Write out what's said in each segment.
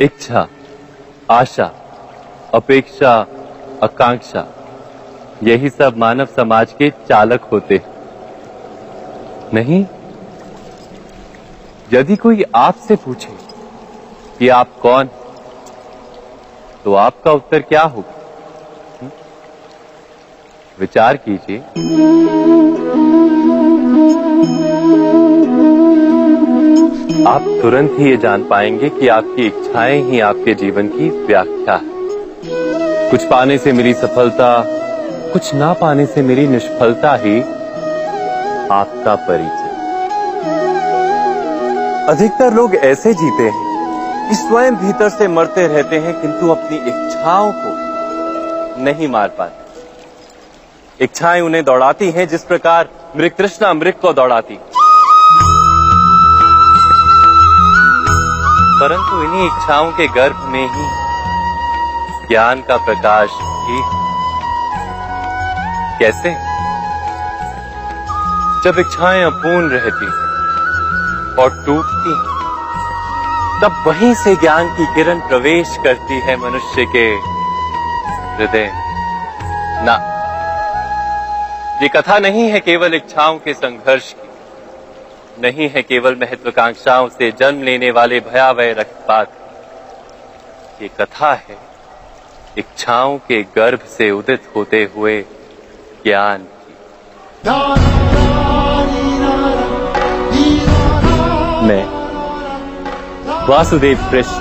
इच्छा, आशा, अपेक्षा, आकांक्षा, यही सब मानव समाज के चालक होते नहीं। यदि कोई आपसे पूछे कि आप कौन, तो आपका उत्तर क्या होगा? विचार कीजिए। आप तुरंत ही ये जान पाएंगे कि आपकी इच्छाएं ही आपके जीवन की व्याख्या है। कुछ पाने से मिली सफलता, कुछ ना पाने से मिली निष्फलता ही आपका परिचय। अधिकतर लोग ऐसे जीते हैं कि स्वयं भीतर से मरते रहते हैं, किंतु अपनी इच्छाओं को नहीं मार पाते। इच्छाएं उन्हें दौड़ाती हैं जिस प्रकार मृग तृष्णा मृग को दौड़ाती। परंतु इन्हीं इच्छाओं के गर्भ में ही ज्ञान का प्रकाश भी। कैसे? जब इच्छाएं अपूर्ण रहती और टूटती, तब वहीं से ज्ञान की किरण प्रवेश करती है मनुष्य के हृदय। ना, ये कथा नहीं है केवल इच्छाओं के संघर्ष की, नहीं है केवल महत्वाकांक्षाओं से जन्म लेने वाले भयावह रक्तपात। ये कथा है इच्छाओं के गर्भ से उदित होते हुए ज्ञान की। मैं वासुदेव कृष्ण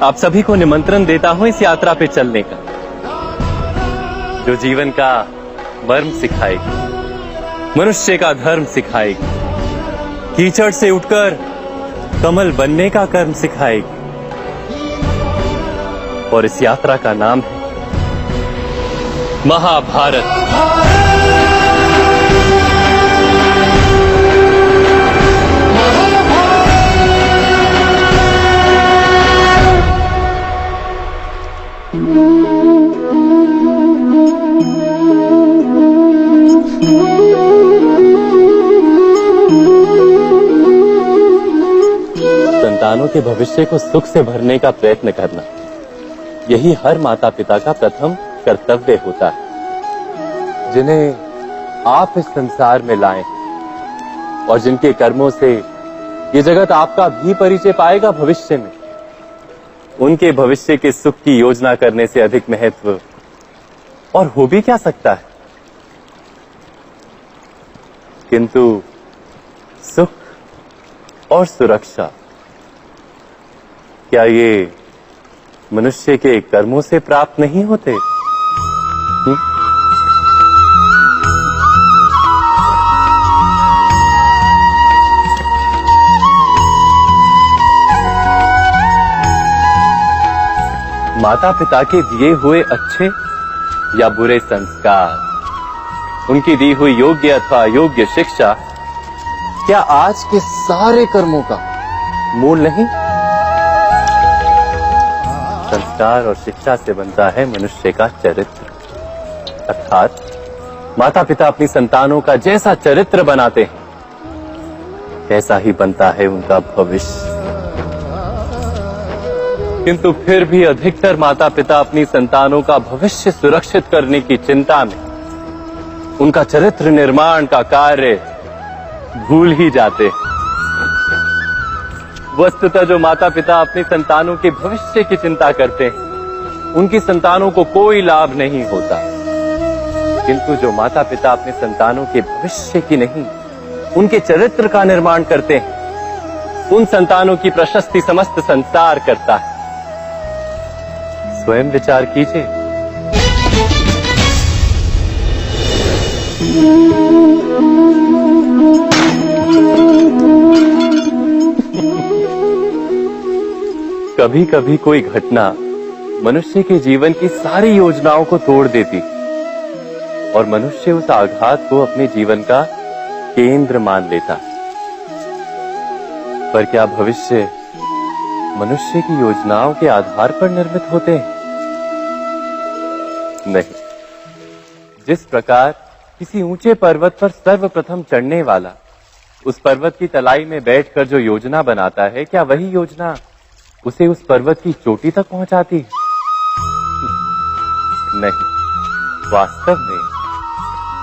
आप सभी को निमंत्रण देता हूं इस यात्रा पे चलने का, जो जीवन का मर्म सिखाएगी, मनुष्य का धर्म सिखाएगी, कीचड़ से उठकर कमल बनने का कर्म सिखाएगी। और इस यात्रा का नाम है महाभारत। संतानों के भविष्य को सुख से भरने का प्रयत्न करना, यही हर माता पिता का प्रथम कर्तव्य होता है, जिन्हें आप इस संसार में लाए और जिनके कर्मों से ये जगत आपका भी परिचय पाएगा भविष्य में। उनके भविष्य के सुख की योजना करने से अधिक महत्व और हो भी क्या सकता है। किंतु सुख और सुरक्षा, क्या ये मनुष्य के कर्मों से प्राप्त नहीं होते? माता पिता के दिए हुए अच्छे या बुरे संस्कार, उनकी दी हुई योग्य अथवा अयोग्य शिक्षा, क्या आज के सारे कर्मों का मूल नहीं? संस्कार और शिक्षा से बनता है मनुष्य का चरित्र, अर्थात माता पिता अपनी संतानों का जैसा चरित्र बनाते हैं, ऐसा ही बनता है उनका भविष्य। किंतु फिर भी अधिकतर माता पिता अपनी संतानों का भविष्य सुरक्षित करने की चिंता में उनका चरित्र निर्माण का कार्य भूल ही जाते हैं। वस्तुतः जो माता पिता अपनी संतानों के भविष्य की चिंता करते हैं, उनकी संतानों को कोई लाभ नहीं होता। किंतु जो माता पिता अपने संतानों के भविष्य की नहीं, उनके चरित्र का निर्माण करते हैं, उन संतानों की प्रशस्ति समस्त संसार करता है। स्वयं विचार कीजिए। कभी कभी कोई घटना मनुष्य के जीवन की सारी योजनाओं को तोड़ देती और मनुष्य उस आघात को अपने जीवन का केंद्र मान लेता। पर क्या भविष्य मनुष्य की योजनाओं के आधार पर निर्मित होते हैं? नहीं। जिस प्रकार किसी ऊंचे पर्वत पर सर्वप्रथम चढ़ने वाला उस पर्वत की तलाई में बैठकर जो योजना बनाता है, क्या वही योजना उसे उस पर्वत की चोटी तक पहुंचाती है? नहीं, वास्तव में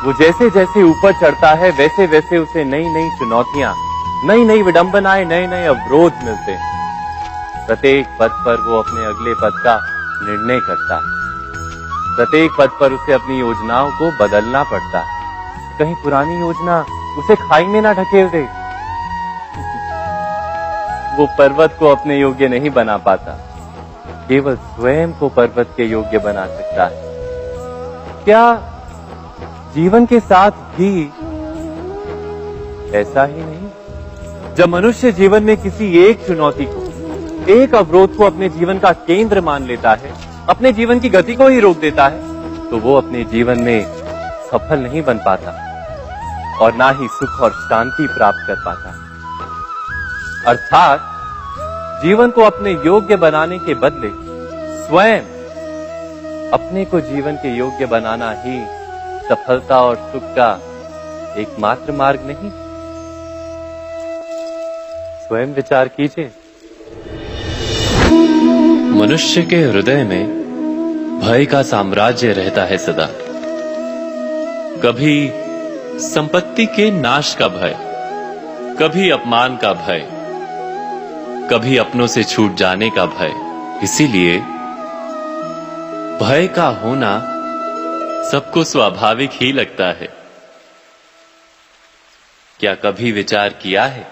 वो जैसे जैसे ऊपर चढ़ता है वैसे वैसे उसे नई नई चुनौतियां, नई नई विडंबनाएं, नए नए अवरोध मिलते हैं। प्रत्येक पद पर वो अपने अगले पद का निर्णय करता है। प्रत्येक पद पर उसे अपनी योजनाओं को बदलना पड़ता है। कहीं पुरानी योजना उसे खाई में ना ढकेल दे। वो पर्वत को अपने योग्य नहीं बना पाता, केवल स्वयं को पर्वत के योग्य बना सकता है। क्या जीवन के साथ भी ऐसा ही नहीं? जब मनुष्य जीवन में किसी एक चुनौती को, एक अवरोध को अपने जीवन का केंद्र मान लेता है, अपने जीवन की गति को ही रोक देता है, तो वो अपने जीवन में सफल नहीं बन पाता और ना ही सुख और शांति प्राप्त कर पाता। अर्थात जीवन को अपने योग्य बनाने के बदले स्वयं अपने को जीवन के योग्य बनाना ही सफलता और सुख का एकमात्र मार्ग नहीं? स्वयं विचार कीजिए। मनुष्य के हृदय में भय का साम्राज्य रहता है सदा। कभी संपत्ति के नाश का भय, कभी अपमान का भय, कभी अपनों से छूट जाने का भय। इसीलिए भय का होना सबको स्वाभाविक ही लगता है। क्या कभी विचार किया है,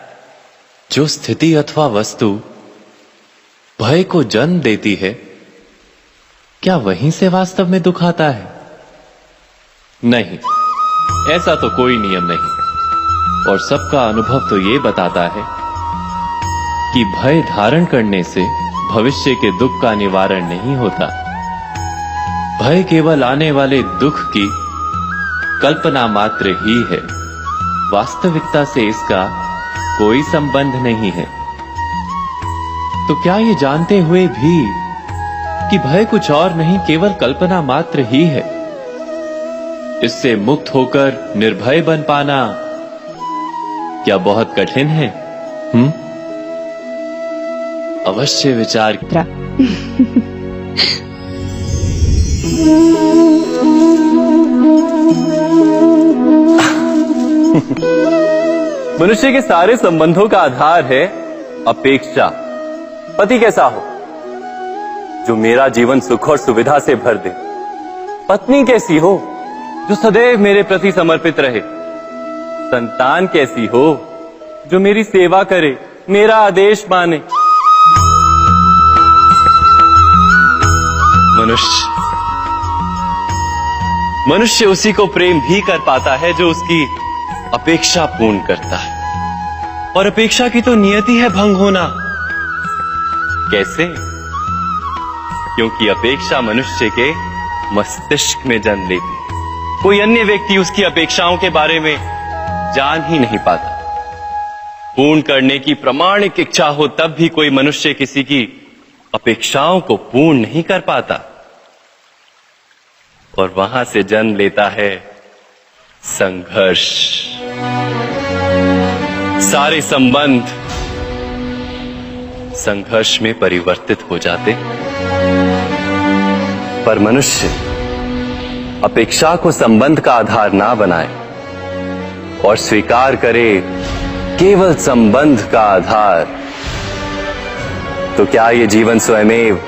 जो स्थिति अथवा वस्तु भय को जन्म देती है, क्या वहीं से वास्तव में दुख आता है? नहीं, ऐसा तो कोई नियम नहीं। और सबका अनुभव तो ये बताता है कि भय धारण करने से भविष्य के दुख का निवारण नहीं होता। भय केवल आने वाले दुख की कल्पना मात्र ही है। वास्तविकता से इसका कोई संबंध नहीं है। तो क्या ये जानते हुए भी कि भय कुछ और नहीं, केवल कल्पना मात्र ही है, इससे मुक्त होकर निर्भय बन पाना क्या बहुत कठिन है? अवश्य विचार। मनुष्य के सारे संबंधों का आधार है अपेक्षा। पति कैसा हो जो मेरा जीवन सुख और सुविधा से भर दे? पत्नी कैसी हो जो सदैव मेरे प्रति समर्पित रहे? संतान कैसी हो जो मेरी सेवा करे, मेरा आदेश माने? मनुष्य उसी को प्रेम भी कर पाता है जो उसकी अपेक्षा पूर्ण करता है। और अपेक्षा की तो नियति है भंग होना। कैसे? क्योंकि अपेक्षा मनुष्य के मस्तिष्क में जन्म लेती है। कोई अन्य व्यक्ति उसकी अपेक्षाओं के बारे में जान ही नहीं पाता। पूर्ण करने की प्रामाणिक इच्छा हो तब भी कोई मनुष्य किसी की अपेक्षाओं को पूर्ण नहीं कर पाता। और वहां से जन्म लेता है संघर्ष। सारे संबंध संघर्ष में परिवर्तित हो जाते। पर मनुष्य अपेक्षा को संबंध का आधार ना बनाए और स्वीकार करे केवल संबंध का आधार, तो क्या ये जीवन स्वयमेव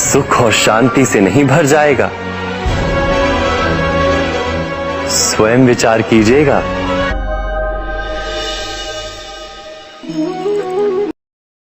सुख और शांति से नहीं भर जाएगा? स्वयं विचार कीजिएगा।